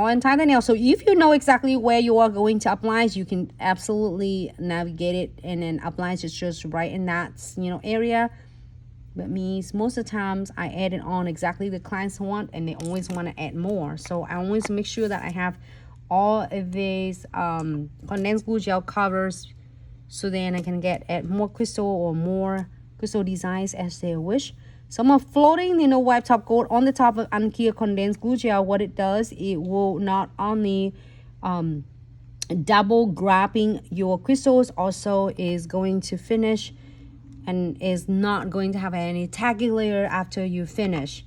our entire nail. So if you know exactly where you are going to apply, you can absolutely navigate it and then apply it just right in that, you know, area. But means most of the times I add it on exactly the clients want, and they always want to add more. So I always make sure that I have all of these condensed glue gel covers, so then I can add more crystal or more crystal designs as they wish. So I'm floating, you know, white top coat on the top of unclear condensed glue gel. What it does, it will not only double grabbing your crystals, also is going to finish and is not going to have any tacky layer after you finish.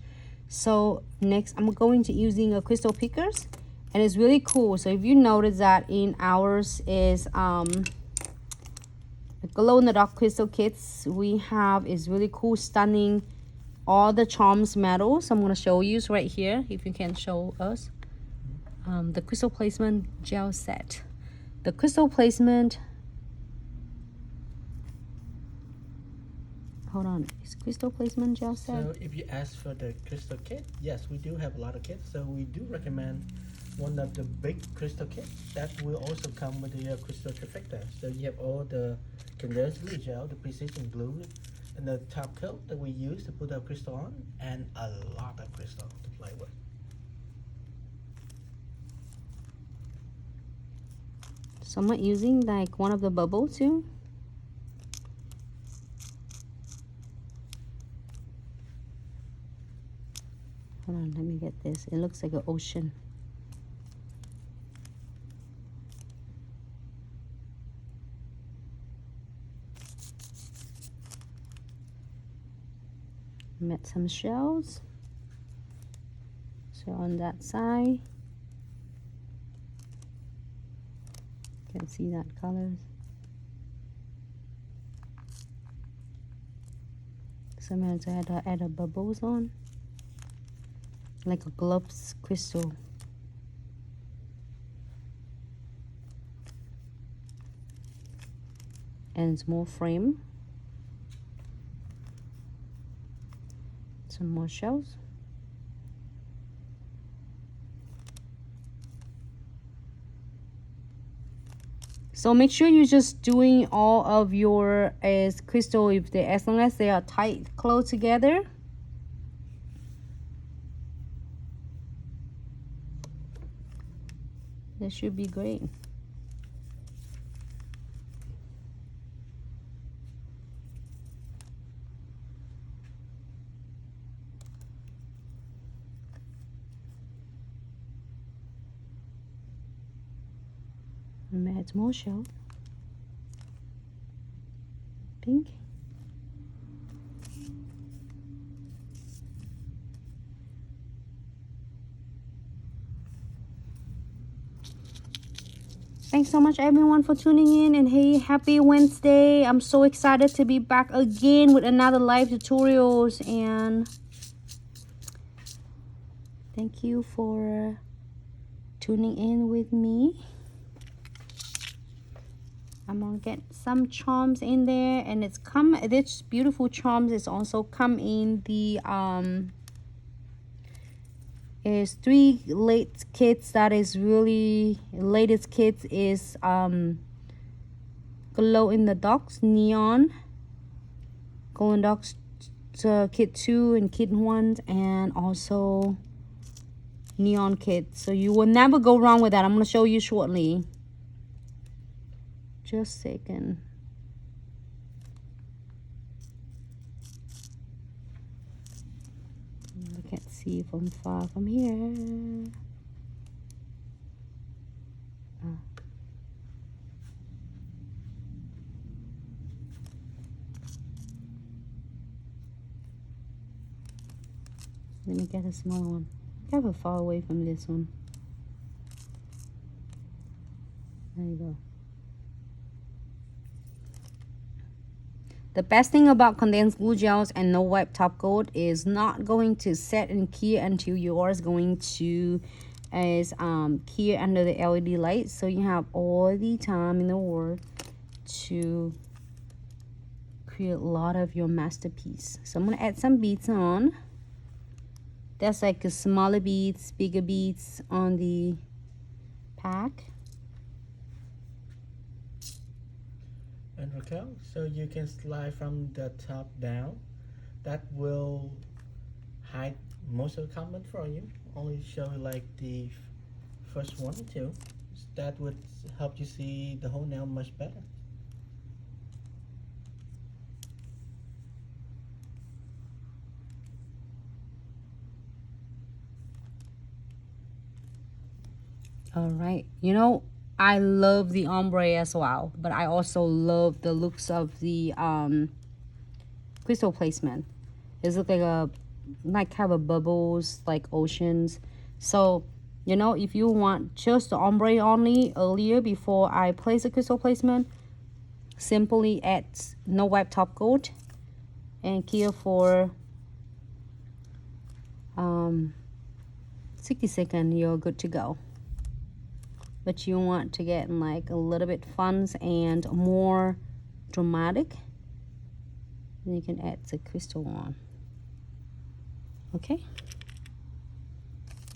So next I'm going to using a crystal pickers, and it's really cool. So if you notice that in ours is glow in the dark crystal kits we have is really cool, stunning, all the charms metals. I'm going to show you right here, if you can show us the crystal placement gel set. The crystal placement, hold on, is crystal placement gel set? So if you ask for the crystal kit, yes, we do have a lot of kits. So we do recommend one of the big crystal kits that will also come with the crystal trifecta. So you have all the condensed glue gel, the precision glue, and the top coat that we use to put our crystal on, and a lot of crystal to play with. So I'm not using like one of the bubbles too. Hold on, let me get this. It looks like an ocean. Met some shells. So on that side, you can see that colors. Sometimes I had to add a bubbles on, like a gloves crystal. And small frame. Some more shells. So make sure you're just doing all of your crystal, if they, as long as they are tight, close together. That should be great. Add more shell. Pink. Thanks so much everyone for tuning in, and hey, happy Wednesday. I'm so excited to be back again with another live tutorials, and thank you for tuning in with me. I'm gonna get some charms in there, and this beautiful charms is also come in the is 3 late kits. That is really latest kits is glow in the dark neon, glow in the dark kit 2 and kit 1, and also neon kit. So you will never go wrong with that. I'm going to show you shortly. Just a second. I can't see from far from here. Let me get a small one. Have it far away from this one. There you go. The best thing about condensed glue gels and no wipe top coat is not going to set and cure until yours going to cure under the LED light. So you have all the time in the world to create a lot of your masterpiece. So I'm going to add some beads on. That's like a smaller beads, bigger beads on the pack. And Raquel, so you can slide from the top down. That will hide most of the comment for you. Only show like the first one or two. That would help you see the whole nail much better. All right, you know, I love the ombre as well, but I also love the looks of the crystal placement. It's look like kind of bubbles, like oceans. So, you know, if you want just the ombre only earlier before I place the crystal placement, simply add no wipe top coat and cure for 60 seconds. You're good to go. But you want to get like a little bit fun and more dramatic, then you can add the crystal on. Okay,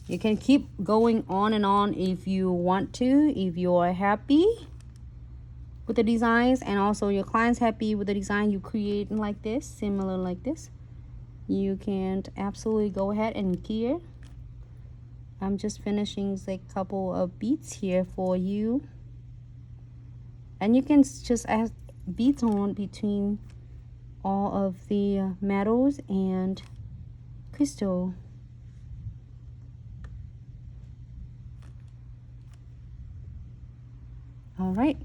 you can keep going on and on if you want to, if you're happy with the designs and also your clients happy with the design you create like this, similar like this. You can absolutely go ahead and cure. I'm just finishing a couple of beads here for you, and you can just add beads on between all of the metals and crystal. All right,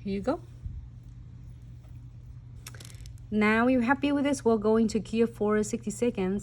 here you go. Now you're happy with this, we're going to cure for 60 seconds.